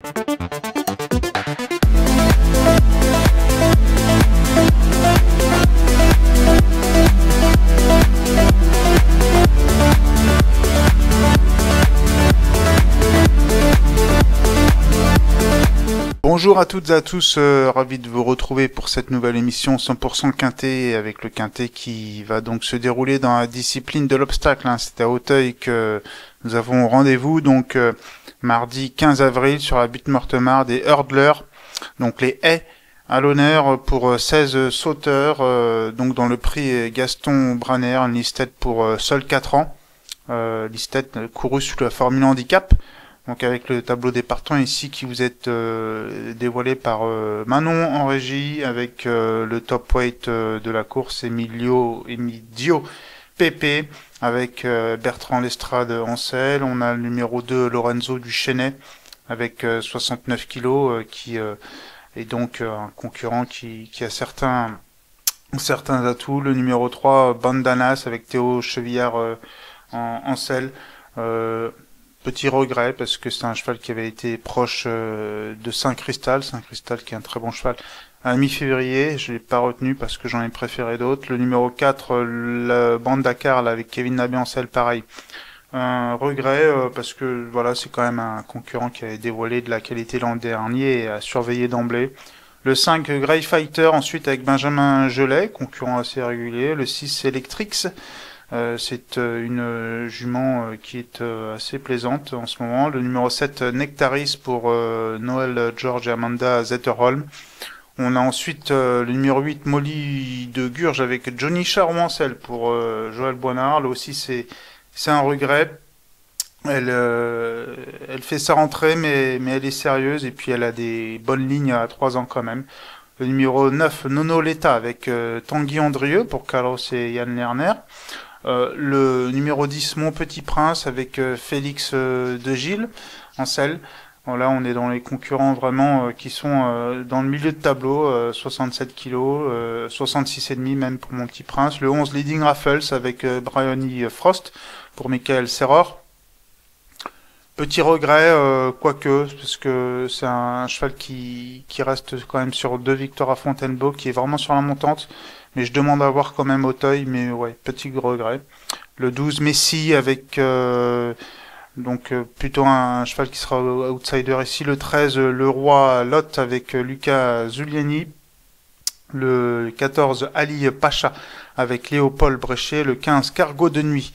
Bonjour à toutes et à tous, ravi de vous retrouver pour cette nouvelle émission 100% Quintet, avec le Quintet qui va donc se dérouler dans la discipline de l'obstacle. C'est à Auteuil que nous avons rendez-vous, donc mardi 15 avril sur la butte Mortemart des hurdlers, donc les haies à l'honneur pour 16 sauteurs, donc dans le prix Gaston Branner, un listed pour seuls 4 ans, listed couru sous la formule handicap. Donc avec le tableau des partants ici qui vous est dévoilé par Manon en régie, avec le top weight de la course Emidio Pepe, avec Bertrand Lestrade en selle. On a le numéro 2 Lorenzo Duchesnay avec 69 kg qui est donc un concurrent qui a certains atouts. Le numéro 3 Bandanas avec Théo Chevillard en selle. Petit regret parce que c'est un cheval qui avait été proche de Saint-Cristal qui est un très bon cheval à mi-février. Je l'ai pas retenu parce que j'en ai préféré d'autres. Le numéro 4, la bande Dakar là, avec Kevin Nabé en selle, pareil. Un regret parce que voilà, c'est quand même un concurrent qui avait dévoilé de la qualité l'an dernier et à surveiller d'emblée. Le 5 Grey Fighter ensuite avec Benjamin Gelet, concurrent assez régulier. Le 6 Electrix. C'est une jument qui est assez plaisante en ce moment. Le numéro 7 Nectaris pour Noël George et Amanda Zetterholm. On a ensuite le numéro 8 Molly de Gurge avec Johnny Charrois-en-Selle pour Joël Boinard. Là aussi c'est un regret. Elle fait sa rentrée mais elle est sérieuse et puis elle a des bonnes lignes à 3 ans quand même. Le numéro 9 Nono Leta avec Tanguy Andrieux pour Carlos et Yann Lerner. Le numéro 10 Mon Petit Prince avec Félix de Gilles en selle. Bon, là on est dans les concurrents vraiment qui sont dans le milieu de tableau, 67 kg, 66,5 même pour Mon Petit Prince. Le 11 Leading Raffles avec Bryony Frost pour Michael Serror. Petit regret, quoique, parce que c'est un cheval qui reste quand même sur 2 victoires à Fontainebleau, qui est vraiment sur la montante. Mais je demande à voir quand même Auteuil, mais ouais, petit regret. Le 12 Messi avec plutôt un cheval qui sera outsider ici. Le 13 Le Roi Lot avec Lucas Zuliani. Le 14 Ali Pacha avec Léopold Bréchet. Le 15 Cargo de Nuit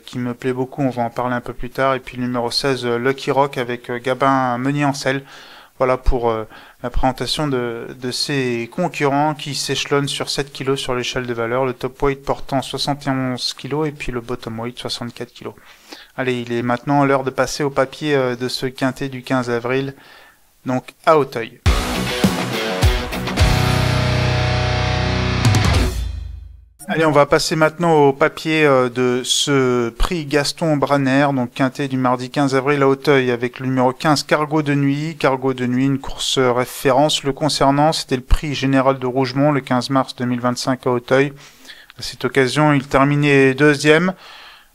qui me plaît beaucoup, on va en parler un peu plus tard. Et puis le numéro 16 Lucky Rock avec Gabin Meunier en selle. Voilà pour la présentation de ces concurrents qui s'échelonnent sur 7 kg sur l'échelle de valeur, le top weight portant 71 kg et puis le bottom weight 64 kg. Allez, il est maintenant l'heure de passer au papier de ce quintet du 15 avril, donc à Auteuil. Allez, on va passer maintenant au papier de ce prix Gaston Branner, donc quintet du mardi 15 avril à Auteuil, avec le numéro 15 Cargo de Nuit. Cargo de Nuit, une course référence. Le concernant, c'était le prix général de Rougemont, le 15 mars 2025 à Auteuil. À cette occasion, il terminait deuxième.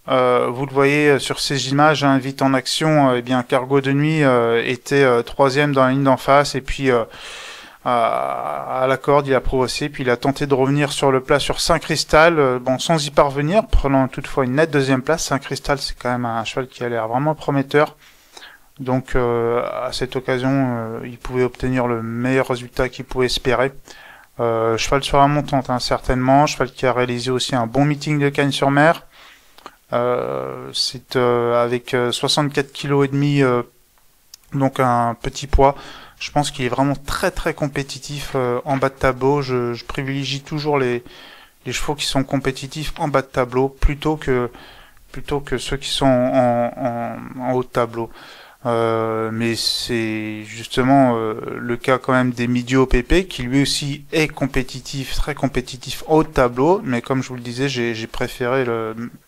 Vous le voyez sur ces images, vite en action, eh bien Cargo de Nuit était troisième dans la ligne d'en face, et puis à la corde, il a progressé, puis il a tenté de revenir sur le plat sur Saint-Cristal, bon, sans y parvenir, prenant toutefois une nette deuxième place. Saint-Cristal, c'est quand même un cheval qui a l'air vraiment prometteur. Donc à cette occasion, il pouvait obtenir le meilleur résultat qu'il pouvait espérer. Cheval sur la montante, certainement. Cheval qui a réalisé aussi un bon meeting de Cagnes-sur-Mer. C'est avec 64 kg et demi, donc un petit poids. Je pense qu'il est vraiment très très compétitif en bas de tableau. Je privilégie toujours les chevaux qui sont compétitifs en bas de tableau plutôt que ceux qui sont en haut de tableau. Mais c'est justement le cas quand même d'Emidio Pepe, qui lui aussi est compétitif, très compétitif en haut de tableau, mais comme je vous le disais, j'ai préféré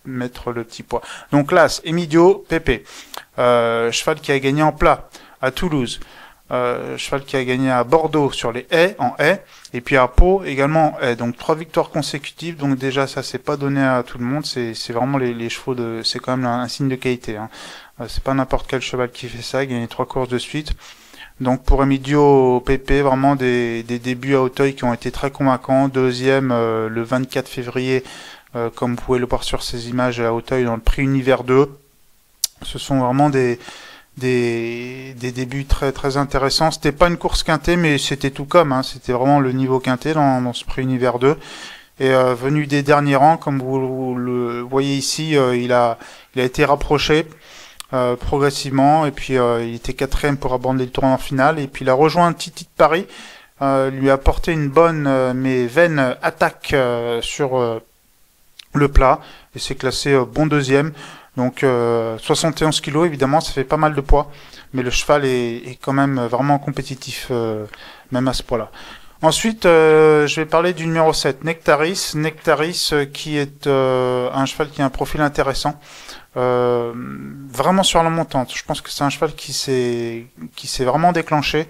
mettre le petit poids. Donc là, Emidio Pepe, cheval qui a gagné en plat à Toulouse, cheval qui a gagné à Bordeaux sur les haies, en haies, et puis à Pau également en haies. Donc 3 victoires consécutives, donc déjà ça c'est pas donné à tout le monde, c'est vraiment les chevaux c'est quand même un signe de qualité, hein. C'est pas n'importe quel cheval qui fait ça, gagner 3 courses de suite. Donc pour Emidio PP, vraiment des débuts à Auteuil qui ont été très convaincants. Deuxième le 24 février, comme vous pouvez le voir sur ces images à Auteuil dans le prix Univers 2. Ce sont vraiment des débuts très intéressants. C'était pas une course quintée, mais c'était tout comme, hein. C'était vraiment le niveau quinté dans ce prix Univers 2. Et venu des derniers rangs, comme vous le voyez ici, il a été rapproché progressivement, et puis il était quatrième pour aborder le tournoi final, et puis il a rejoint Titi de Paris, lui a apporté une bonne mais vaine attaque sur le plat, et s'est classé bon deuxième. Donc 71 kg, évidemment, ça fait pas mal de poids, mais le cheval est quand même vraiment compétitif, même à ce poids-là. Ensuite, je vais parler du numéro 7, Nectaris. Nectaris qui est un cheval qui a un profil intéressant, vraiment sur la montante. Je pense que c'est un cheval qui s'est vraiment déclenché.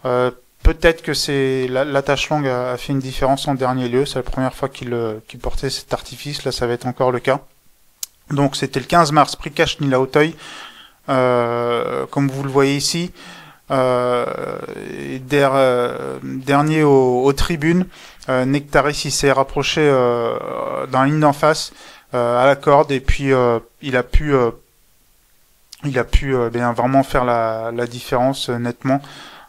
Peut-être que c'est l'attache longue a fait une différence en dernier lieu. C'est la première fois qu'il portait cet artifice. Là, ça va être encore le cas. Donc, c'était le 15 mars, prix Cachenil à Auteuil. Comme vous le voyez ici. Dernier aux tribunes, Nectaris il s'est rapproché dans la ligne d'en face à la corde, et puis il a pu bien vraiment faire la différence nettement.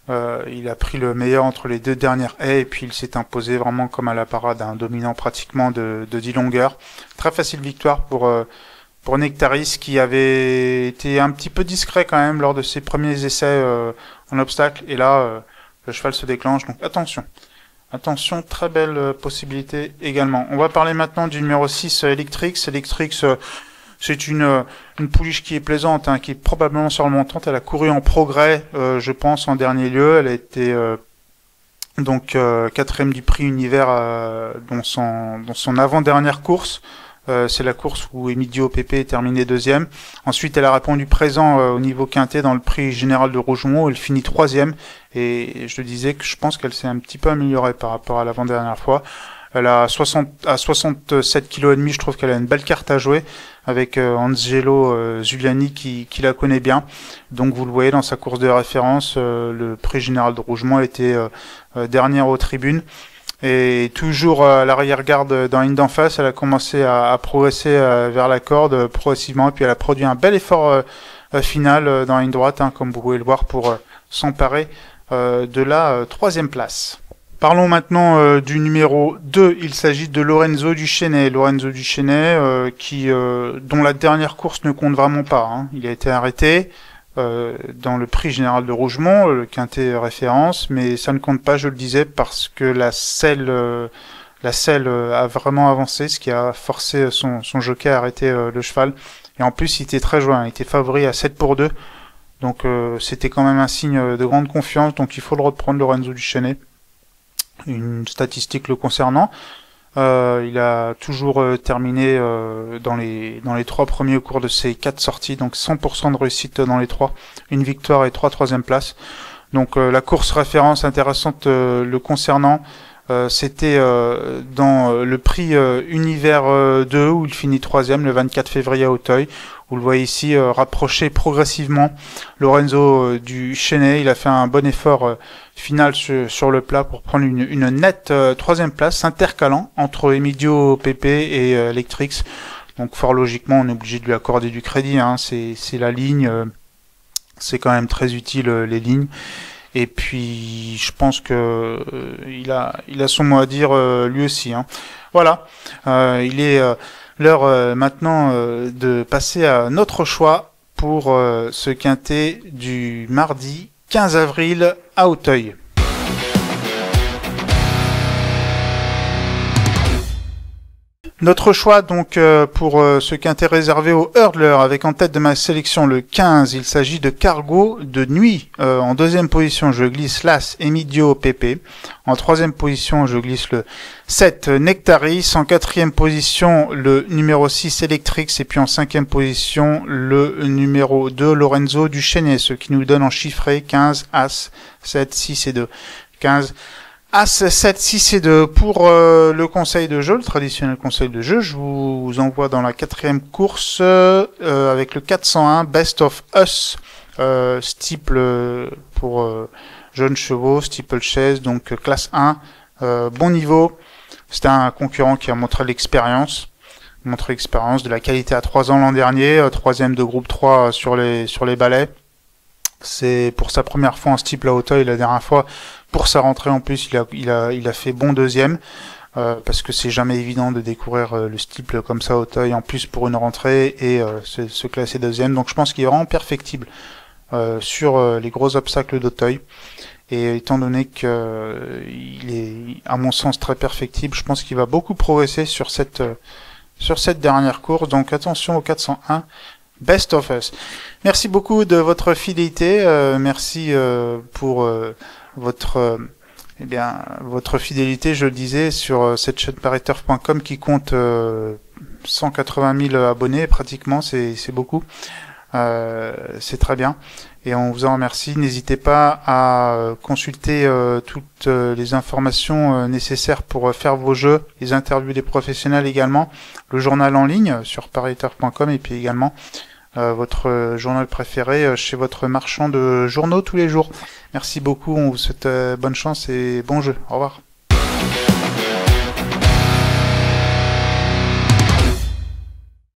Il a pris le meilleur entre les deux dernières haies, et puis il s'est imposé vraiment comme à la parade, un dominant pratiquement de 10 longueurs. Très facile victoire pour Nectaris, qui avait été un petit peu discret quand même lors de ses premiers essais en obstacle, et là le cheval se déclenche, donc attention, très belle possibilité également. On va parler maintenant du numéro 6, Electrix. Electrix, c'est une pouliche qui est plaisante, hein, qui est probablement sur le montante. Elle a couru en progrès, je pense, en dernier lieu. Elle a été donc quatrième du prix Univers dans son avant-dernière course. C'est la course où Emidio PP est terminé deuxième. Ensuite, elle a répondu présent au niveau quintet dans le prix général de Rougemont. Elle finit troisième. Et je disais que je pense qu'elle s'est un petit peu améliorée par rapport à l'avant-dernière fois. Elle a 67 kg et demi. Je trouve qu'elle a une belle carte à jouer avec Angelo Zuliani qui la connaît bien. Donc vous le voyez dans sa course de référence, le prix général de Rougemont était dernière aux tribunes. Et toujours à l'arrière-garde dans la ligne d'en face, elle a commencé à progresser vers la corde progressivement, et puis elle a produit un bel effort final dans la ligne droite, hein, comme vous pouvez le voir, pour s'emparer de la troisième place. Parlons maintenant du numéro 2, il s'agit de Lorenzo Duchesnay. Lorenzo Duchesnay, dont la dernière course ne compte vraiment pas, hein. Il a été arrêté dans le prix général de Rougemont, le quintet référence, mais ça ne compte pas, je le disais, parce que la selle a vraiment avancé, ce qui a forcé son jockey à arrêter le cheval. Et en plus, il était très joint, il était favori à 7-2, donc c'était quand même un signe de grande confiance, donc il faut le reprendre, Lorenzo Duchesnay. Une statistique le concernant. Il a toujours terminé dans les 3 premiers au cours de ses 4 sorties, donc 100% de réussite dans les 3, une victoire et 3 troisième places. Donc la course référence intéressante le concernant, c'était dans le prix Univers 2 où il finit troisième le 24 février à Auteuil. Vous le voyez ici, rapproché progressivement Lorenzo Duchesnay. Il a fait un bon effort final sur le plat pour prendre une nette troisième place, intercalant entre Emidio PP et Electrix. Donc fort logiquement, on est obligé de lui accorder du crédit, hein. C'est la ligne, c'est quand même très utile les lignes. Et puis je pense que il a son mot à dire lui aussi, hein. Voilà, il est l'heure maintenant de passer à notre choix pour ce quintet du mardi 15 avril à Auteuil. Notre choix donc pour ce quintet réservé aux hurdlers, avec en tête de ma sélection le 15, il s'agit de Cargo de Nuit. En deuxième position, je glisse l'As Emidio PP. En troisième position, je glisse le 7 Nectaris. En quatrième position, le numéro 6 Electrix. Et puis en cinquième position, le numéro 2 Lorenzo Duchesnay, ce qui nous donne en chiffré 15, As, 7, 6 et 2. 15, As 7, 6 et 2 pour le conseil de jeu, le traditionnel conseil de jeu. Je vous envoie dans la quatrième course avec le 401 Best of Us, steeple pour jeunes chevaux, steeplechase, donc classe 1, bon niveau. C'était un concurrent qui a montré l'expérience, de la qualité à 3 ans l'an dernier, troisième de groupe 3 sur les balais. C'est pour sa première fois en steeple à Auteuil. La dernière fois, pour sa rentrée en plus, il a fait bon deuxième, parce que c'est jamais évident de découvrir le steeple comme ça à Auteuil, en plus pour une rentrée, et se classer deuxième. Donc je pense qu'il est vraiment perfectible sur les gros obstacles d'Auteuil. Et étant donné que il est, à mon sens, très perfectible, je pense qu'il va beaucoup progresser sur cette dernière course. Donc attention au 401 Best of Us. Merci beaucoup de votre fidélité. Merci pour votre fidélité, je le disais, sur cette chaîne pariturf.com qui compte 180 000 abonnés pratiquement. C'est beaucoup. C'est très bien. Et on vous en remercie. N'hésitez pas à consulter toutes les informations nécessaires pour faire vos jeux, les interviews des professionnels également, le journal en ligne sur pariturf.com et puis également votre journal préféré chez votre marchand de journaux tous les jours. Merci beaucoup, on vous souhaite bonne chance et bon jeu. Au revoir.